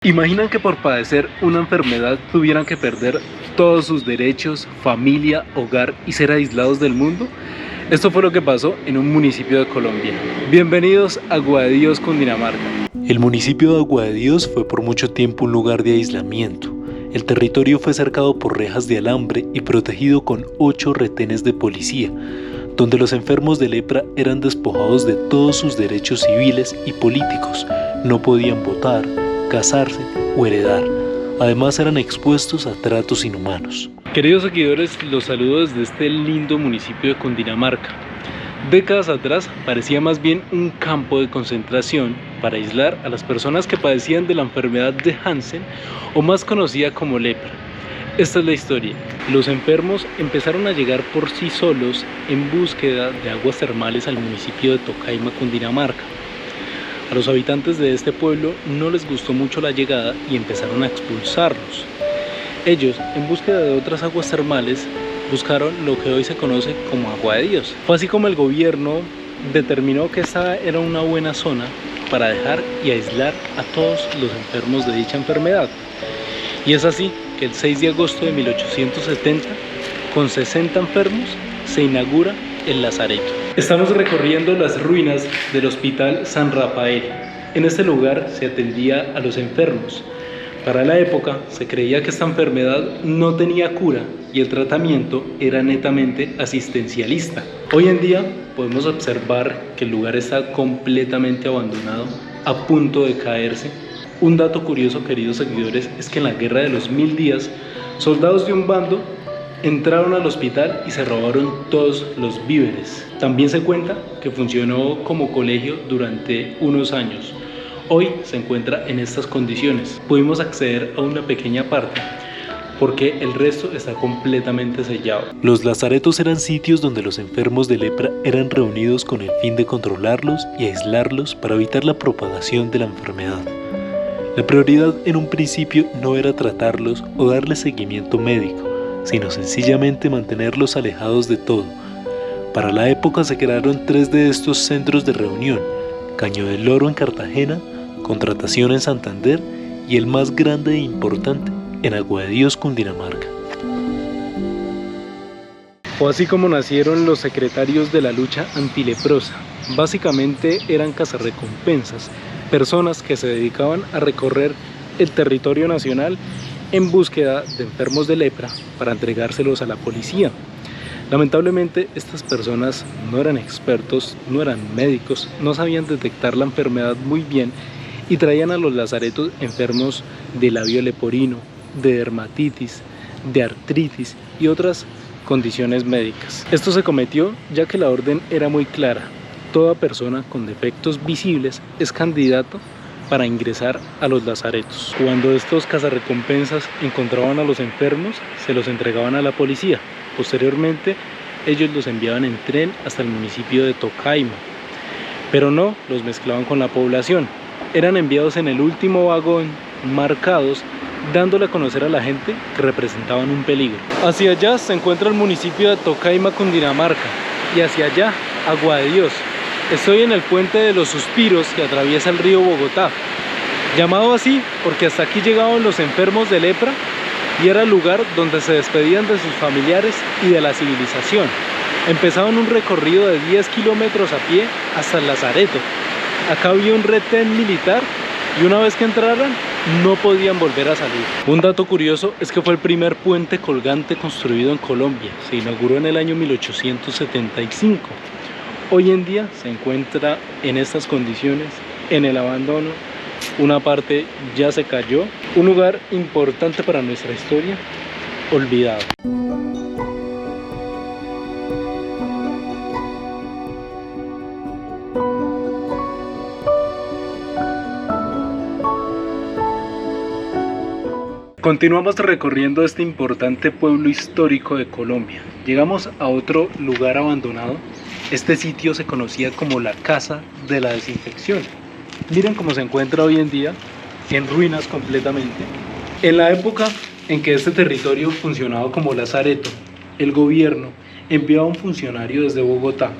¿Imaginan que por padecer una enfermedad tuvieran que perder todos sus derechos, familia, hogar y ser aislados del mundo? Esto fue lo que pasó en un municipio de Colombia. Bienvenidos a Agua de Dios, Cundinamarca. El municipio de Agua de Dios fue por mucho tiempo un lugar de aislamiento. El territorio fue cercado por rejas de alambre y protegido con 8 retenes de policía, donde los enfermos de lepra eran despojados de todos sus derechos civiles y políticos. No podían votar, casarse o heredar. Además eran expuestos a tratos inhumanos. Queridos seguidores, los saludo desde este lindo municipio de Cundinamarca. Décadas atrás parecía más bien un campo de concentración para aislar a las personas que padecían de la enfermedad de Hansen, o más conocida como lepra. Esta es la historia. Los enfermos empezaron a llegar por sí solos en búsqueda de aguas termales al municipio de Tocaima, Cundinamarca. A los habitantes de este pueblo no les gustó mucho la llegada y empezaron a expulsarlos. Ellos, en búsqueda de otras aguas termales, buscaron lo que hoy se conoce como Agua de Dios. Fue así como el gobierno determinó que esta era una buena zona para dejar y aislar a todos los enfermos de dicha enfermedad. Y es así que el 6 de agosto de 1870, con 60 enfermos, se inaugura el Lazareto. Estamos recorriendo las ruinas del Hospital San Rafael. En este lugar se atendía a los enfermos. Para la época se creía que esta enfermedad no tenía cura y el tratamiento era netamente asistencialista. Hoy en día podemos observar que el lugar está completamente abandonado, a punto de caerse. Un dato curioso, queridos seguidores, es que en la Guerra de los 1000 días, soldados de un bando entraron al hospital y se robaron todos los víveres. También se cuenta que funcionó como colegio durante unos años. Hoy se encuentra en estas condiciones. Pudimos acceder a una pequeña parte porque el resto está completamente sellado. Los lazaretos eran sitios donde los enfermos de lepra eran reunidos con el fin de controlarlos y aislarlos para evitar la propagación de la enfermedad. La prioridad en un principio no era tratarlos o darles seguimiento médico, sino sencillamente mantenerlos alejados de todo. Para la época se crearon 3 de estos centros de reunión: Caño del Oro en Cartagena, Contratación en Santander y el más grande e importante en Agua de Dios, Cundinamarca. Fue así como nacieron los secretarios de la lucha antileprosa. Básicamente eran cazarrecompensas, personas que se dedicaban a recorrer el territorio nacional en búsqueda de enfermos de lepra para entregárselos a la policía. Lamentablemente estas personas no eran expertos, no eran médicos, no sabían detectar la enfermedad muy bien y traían a los lazaretos enfermos de labio leporino, de dermatitis, de artritis y otras condiciones médicas. Esto se cometió ya que la orden era muy clara: toda persona con defectos visibles es candidato para ingresar a los lazaretos. Cuando estos cazarrecompensas encontraban a los enfermos, se los entregaban a la policía. Posteriormente, ellos los enviaban en tren hasta el municipio de Tocaima, pero no los mezclaban con la población. Eran enviados en el último vagón, marcados, dándole a conocer a la gente que representaban un peligro. Hacia allá se encuentra el municipio de Tocaima, Cundinamarca, y hacia allá, Agua de Dios. Estoy en el puente de los Suspiros que atraviesa el río Bogotá, llamado así porque hasta aquí llegaban los enfermos de lepra y era el lugar donde se despedían de sus familiares y de la civilización. Empezaban un recorrido de 10 kilómetros a pie hasta el Lazareto. Acá había un retén militar y una vez que entraran no podían volver a salir. Un dato curioso es que fue el primer puente colgante construido en Colombia. Se inauguró en el año 1875. Hoy en día se encuentra en estas condiciones, en el abandono. Una parte ya se cayó. Un lugar importante para nuestra historia, olvidado. Continuamos recorriendo este importante pueblo histórico de Colombia. Llegamos a otro lugar abandonado. Este sitio se conocía como la Casa de la Desinfección. Miren cómo se encuentra hoy en día, en ruinas completamente. En la época en que este territorio funcionaba como lazareto, el gobierno envió a un funcionario desde Bogotá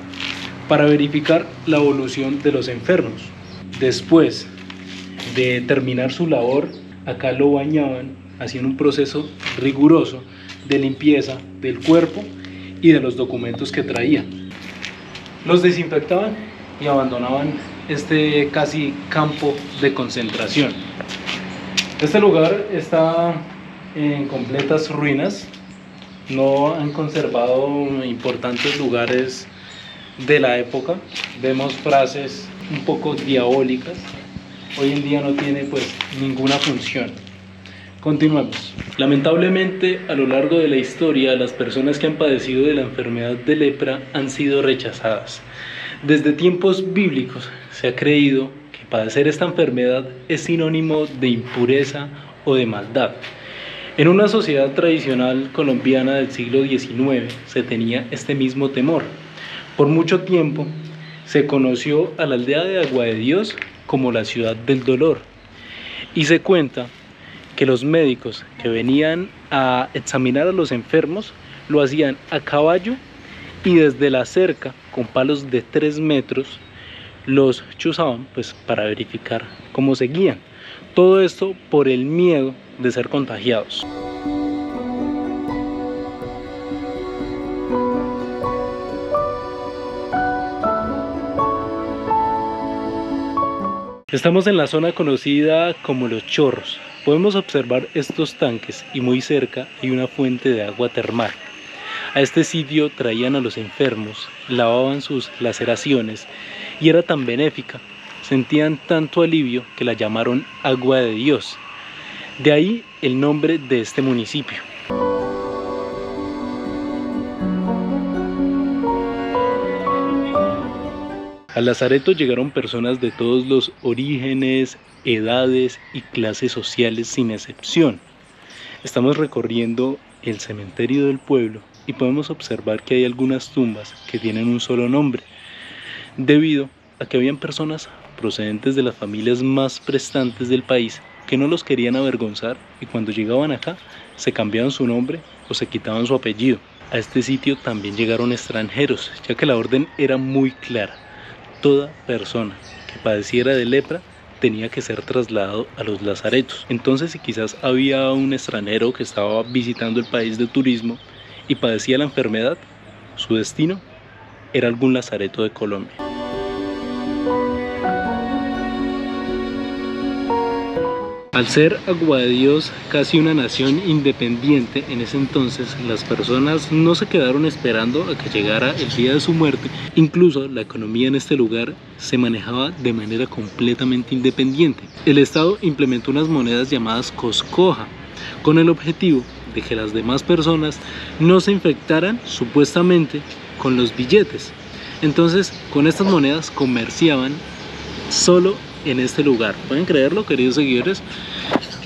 para verificar la evolución de los enfermos. Después de terminar su labor, Acá lo bañaban, hacían un proceso riguroso de limpieza del cuerpo y de los documentos que traían. Los desinfectaban y abandonaban este casi campo de concentración. Este lugar está en completas ruinas. No han conservado importantes lugares de la época. Vemos frases un poco diabólicas. Hoy en día no tiene pues ninguna función. Continuemos. Lamentablemente, a lo largo de la historia, las personas que han padecido de la enfermedad de lepra han sido rechazadas. Desde tiempos bíblicos se ha creído que padecer esta enfermedad es sinónimo de impureza o de maldad. En una sociedad tradicional colombiana del siglo XIX se tenía este mismo temor. Por mucho tiempo se conoció a la aldea de Agua de Dios como la ciudad del dolor, y se cuenta que los médicos que venían a examinar a los enfermos lo hacían a caballo y desde la cerca con palos de 3 metros los chuzaban pues para verificar cómo seguían. Todo esto por el miedo de ser contagiados. Estamos en la zona conocida como Los Chorros. Podemos observar estos tanques y muy cerca hay una fuente de agua termal. A este sitio traían a los enfermos, lavaban sus laceraciones y era tan benéfica, sentían tanto alivio que la llamaron Agua de Dios. De ahí el nombre de este municipio. Al lazareto llegaron personas de todos los orígenes, edades y clases sociales sin excepción. Estamos recorriendo el cementerio del pueblo y podemos observar que hay algunas tumbas que tienen un solo nombre, debido a que habían personas procedentes de las familias más prestantes del país que no los querían avergonzar y cuando llegaban acá se cambiaban su nombre o se quitaban su apellido. A este sitio también llegaron extranjeros, ya que la orden era muy clara. Toda persona que padeciera de lepra tenía que ser trasladado a los lazaretos. Entonces, si quizás había un extranjero que estaba visitando el país de turismo y padecía la enfermedad, su destino era algún lazareto de Colombia. Al ser Agua de Dios casi una nación independiente en ese entonces, las personas no se quedaron esperando a que llegara el día de su muerte. Incluso la economía en este lugar se manejaba de manera completamente independiente. El Estado implementó unas monedas llamadas coscoja, con el objetivo de que las demás personas no se infectaran supuestamente con los billetes. Entonces, con estas monedas comerciaban solo en este lugar. ¿Pueden creerlo, queridos seguidores?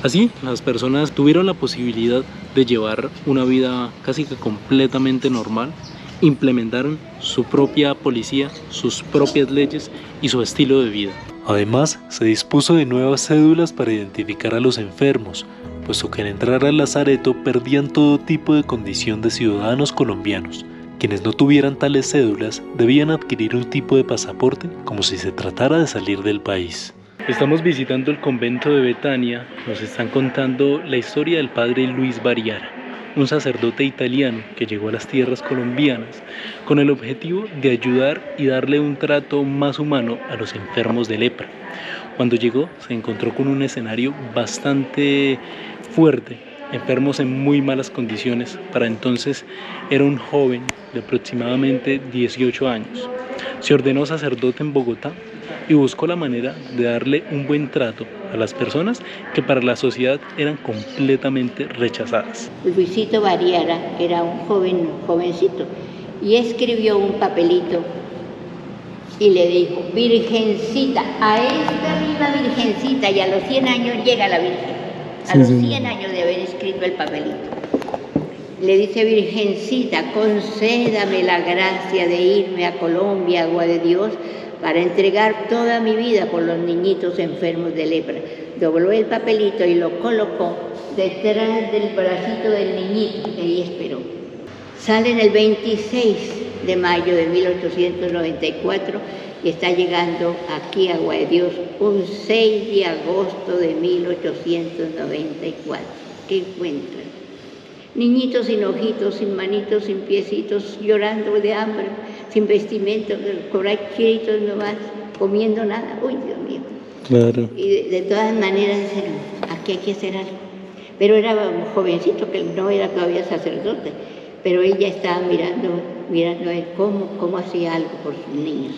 Así, las personas tuvieron la posibilidad de llevar una vida casi que completamente normal, implementaron su propia policía, sus propias leyes y su estilo de vida. Además, se dispuso de nuevas cédulas para identificar a los enfermos, puesto que al entrar al lazareto perdían todo tipo de condición de ciudadanos colombianos. Quienes no tuvieran tales cédulas debían adquirir un tipo de pasaporte como si se tratara de salir del país. Estamos visitando el convento de Betania. Nos están contando la historia del padre Luis Bariara, un sacerdote italiano que llegó a las tierras colombianas con el objetivo de ayudar y darle un trato más humano a los enfermos de lepra. Cuando llegó se encontró con un escenario bastante fuerte, enfermos en muy malas condiciones. Para entonces era un joven de aproximadamente 18 años. Se ordenó sacerdote en Bogotá y buscó la manera de darle un buen trato a las personas que para la sociedad eran completamente rechazadas. Luisito Bariara era un jovencito y escribió un papelito y le dijo: Virgencita, a esta misma Virgencita, y a los 100 años llega la Virgen, a los 100 años de haber escrito el papelito. Le dice: Virgencita, concédame la gracia de irme a Colombia, Agua de Dios, para entregar toda mi vida por los niñitos enfermos de lepra. Dobló el papelito y lo colocó detrás del bracito del niñito y ahí esperó. Salen el 26 de mayo de 1894 y está llegando aquí a Agua de Dios un 6 de agosto de 1894. ¿Qué encuentran? Niñitos sin ojitos, sin manitos, sin piecitos, llorando de hambre, sin vestimenta, coracheritos nomás, comiendo nada. Uy, Dios mío. Claro. Y de todas maneras, aquí hay que hacer algo. Pero era un jovencito que no era todavía sacerdote, pero ella estaba mirando a él cómo hacía algo por sus niños.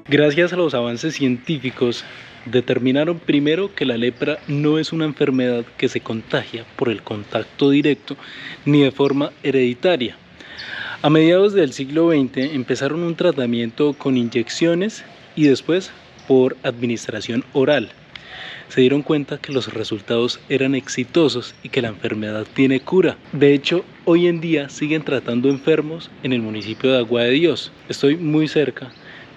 Gracias a los avances científicos, determinaron primero que la lepra no es una enfermedad que se contagia por el contacto directo ni de forma hereditaria. A mediados del siglo XX empezaron un tratamiento con inyecciones y después por administración oral. Se dieron cuenta que los resultados eran exitosos y que la enfermedad tiene cura. De hecho, hoy en día siguen tratando enfermos en el municipio de Agua de Dios. Estoy muy cerca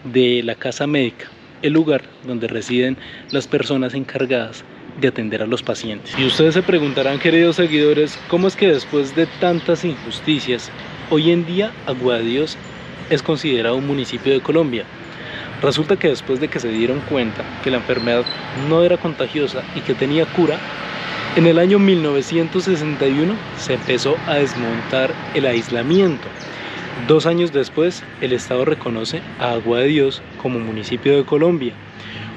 de la casa médica, el lugar donde residen las personas encargadas de atender a los pacientes. Y ustedes se preguntarán, queridos seguidores, ¿cómo es que después de tantas injusticias, hoy en día Agua de Dios es considerado un municipio de Colombia? Resulta que después de que se dieron cuenta que la enfermedad no era contagiosa y que tenía cura, en el año 1961 se empezó a desmontar el aislamiento. 2 años después, el Estado reconoce a Agua de Dios como municipio de Colombia.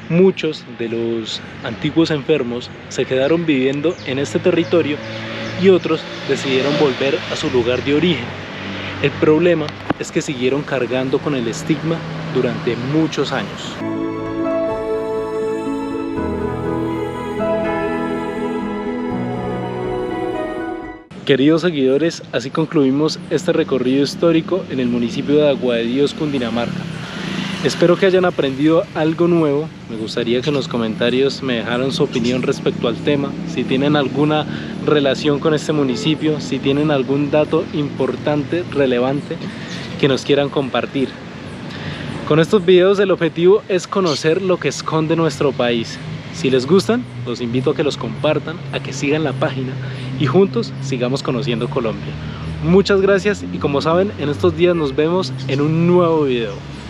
Muchos de los antiguos enfermos se quedaron viviendo en este territorio y otros decidieron volver a su lugar de origen. El problema es que siguieron cargando con el estigma durante muchos años. Queridos seguidores, así concluimos este recorrido histórico en el municipio de Agua de Dios, Cundinamarca. Espero que hayan aprendido algo nuevo. Me gustaría que en los comentarios me dejaran su opinión respecto al tema, si tienen alguna relación con este municipio, si tienen algún dato importante, relevante, que nos quieran compartir. Con estos videos el objetivo es conocer lo que esconde nuestro país. Si les gustan, los invito a que los compartan, a que sigan la página y juntos sigamos conociendo Colombia. Muchas gracias y como saben, en estos días nos vemos en un nuevo video.